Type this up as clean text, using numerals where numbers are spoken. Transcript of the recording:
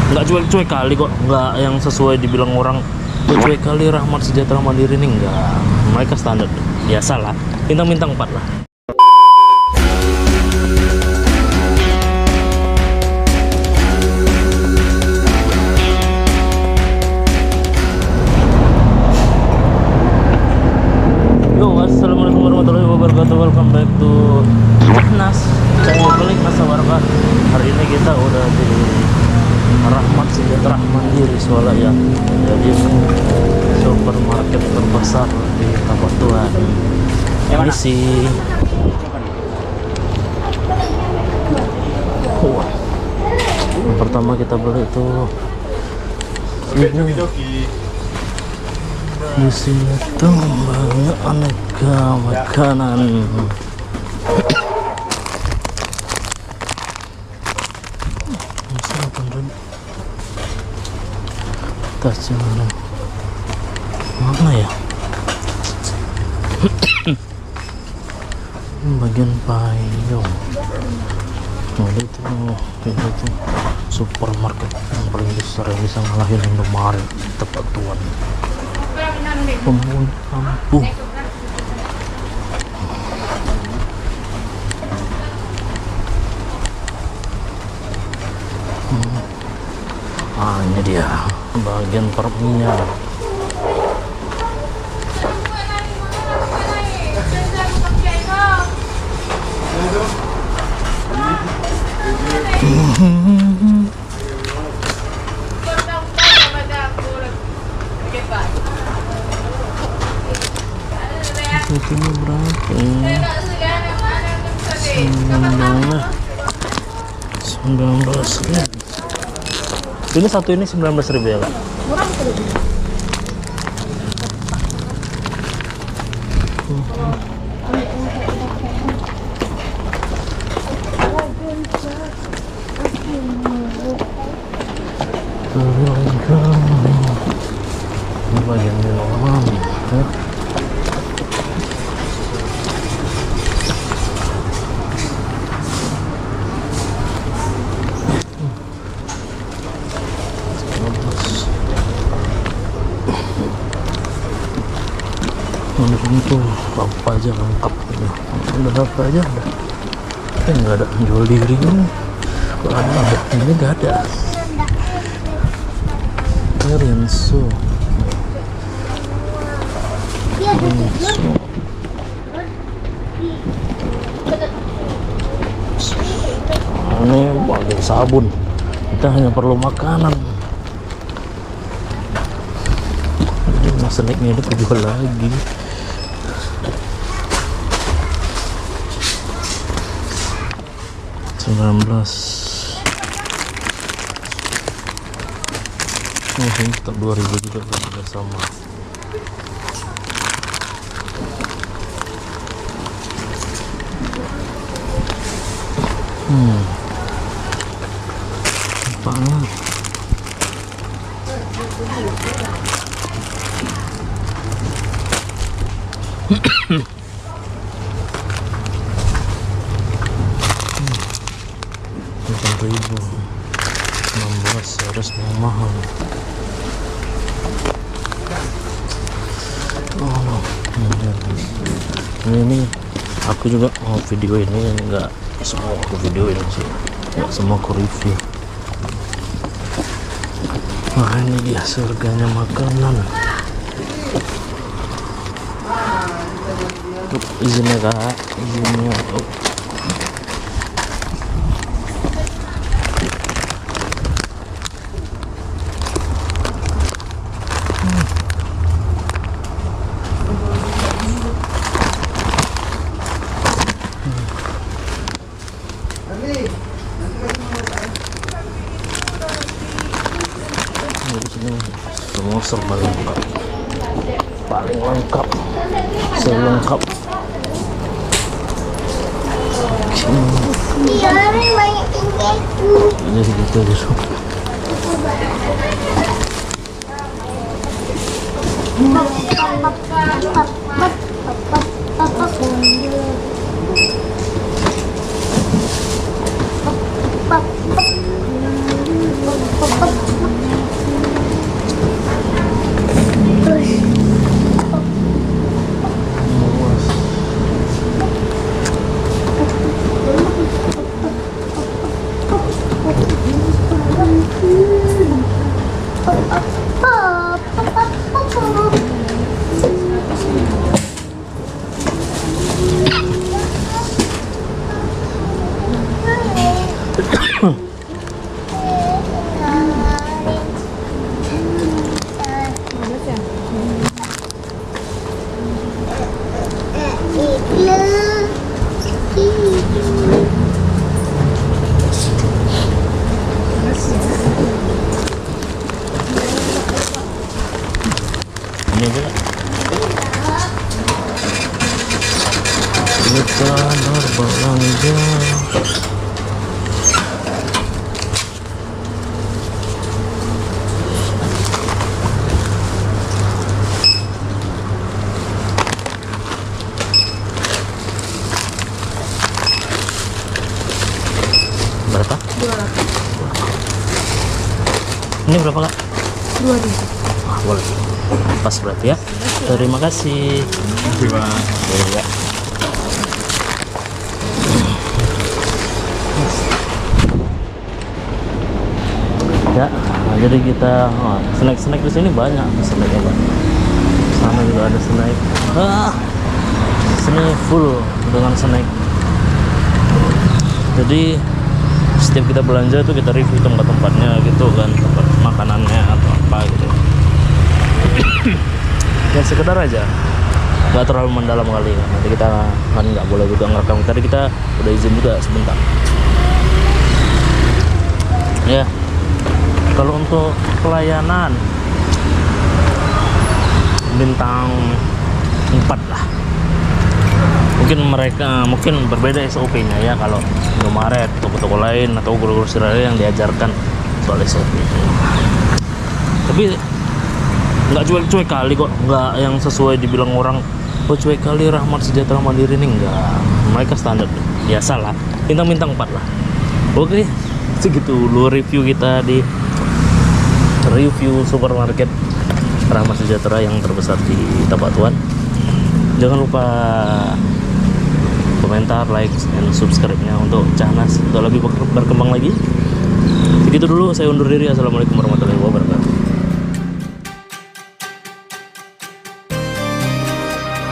nggak cuek-cuek kali kok, nggak yang sesuai dibilang orang cuek kali Rahmat Sejahtera Mandiri ini, enggak. Mereka standar biasa lah, bintang-bintang 4 lah. Yo, assalamualaikum warahmatullahi wabarakatuh. Welcome back to Nas Cahaya Belik Nasa Warga. Hari ini kita udah di Rahmat Sejahtera Mandiri Swalaya, jadi supermarket terbesar di Tapak Tuan. Misi. Yang pertama kita beli itu ini. Di sini tuh banyak aneka makanan. Tas mana ya? Bagian payung. Ini tuh supermarket yang paling besar yang bisa ngalahin Indomaret Tapak Tuan. Pembunuh kampung. Ini dia bagian perutnya. Itu berapa? 19.000. Ini satu ini 19.000 ya, Kak? Murah tuh. Ini bagian minuman ya. Di sini tuh apa aja lengkap gitu. Udah apa aja ada. Nggak ada jual diri ini. Kalau ada ini nggak ada. Rinso. Ini bagian sabun. Kita hanya perlu makanan. Snacknya itu dijual lagi. $19. Ini tetap 2.000 juga harga sama. Banget. $8.000, 16 harus mahal. Ini aku juga mau video ini, enggak semua aku videoin sih, enggak semua aku review. Nah, ini dia surganya makanan. Izinnya Kak, izinnya. Semua serba lengkap, paling lengkap, selengkap. Ini segitu aja. Ini aja lah. Kita berbelanja. Berapa? 200. Ini berapa kak? 2.000. Wah, boleh. Pas berarti ya. Terima kasih. Terima. Ya. Ya, nah, jadi kita snack di sini banyak snacknya Pak. Sana juga ada snack. Sini full dengan snack. Jadi setiap kita belanja tuh kita review tempat-tempatnya gitu kan, tempat makanannya atau apa gitu. Ya sekedar aja, nggak terlalu mendalam kali kan. Nanti kita kan nggak boleh juga ngerekam. Tadi kita udah izin juga sebentar. Ya, kalau untuk pelayanan bintang 4 lah. Mungkin berbeda SOP-nya ya kalau Indomaret, toko-toko lain atau guru-guru lain yang diajarkan soal SOP. Tapi nggak cuek-cuek kali kok, nggak yang sesuai dibilang orang, oh cuek kali Rahmat Sejahtera Mandiri ini enggak. Mereka standar biasa lah, bintang-bintang 4 lah. Oke, segitu dulu review kita di review supermarket Rahmat Sejahtera yang terbesar di Tapatuan. Jangan lupa komentar, like, dan subscribe-nya untuk Cahnas untuk lebih berkembang lagi. Segitu dulu, saya undur diri. Assalamualaikum warahmatullahi wabarakatuh.